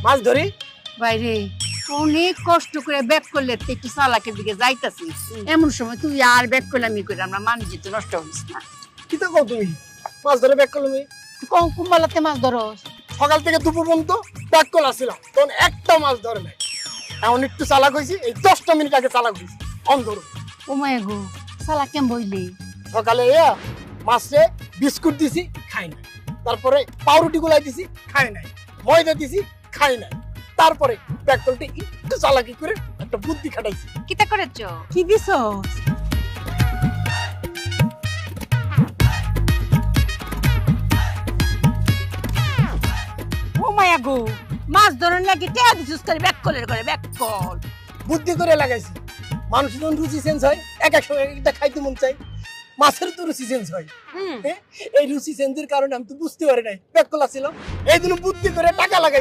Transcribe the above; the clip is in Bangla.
মাছ ধরি বাইরে অনেক কষ্ট করে ব্যাক করলে একটু চালাকের দিকে যাইতাছি এমন সময় তুই আর ব্যাক করলে আমি করে আমরা মানুষ যেতে নষ্ট হইস না কি তো কও তুমি মাছ ধরে ব্যাক করলাম কম কুম্বালাতে মাছ ধরো সকাল থেকে দুপুর পর্যন্ত ব্যাক কল আসছিলাম তখন একটা মাছ ধরে নাই এখন একটু চালাক হয়েছি এই 10টা মিনিট আগে চালাক হয়েছি অন্ধর ও মায় গো চালা কেম বইলি সকালে মাছে বিস্কুট দিছি খাই নাই তারপরে পাউরুটি গুলাই দিছি খাই নাই ময়দা দিছি খাই নাই তারপরে ব্যাক কলটি একটু চালাকি করে একটা বুদ্ধি খাটাইছি কিতা করেছ কি দিছ ও মায়া গো মাছ ধরন লাগি টেয়া দিছিস করে ব্যাক কলের করে ব্যাক কল বুদ্ধি করে লাগাইছি মানুষের যখন রুচি চেঞ্জ হয় এক এক সময় একটা খাইতে মন চাই মাছের তো রুচি চেঞ্জ হয় এই রুচি চেঞ্জের কারণে আমি তো বুঝতে পারি নাই ব্যাক কল আসছিল এই জন্য বুদ্ধি করে টাকা লাগাই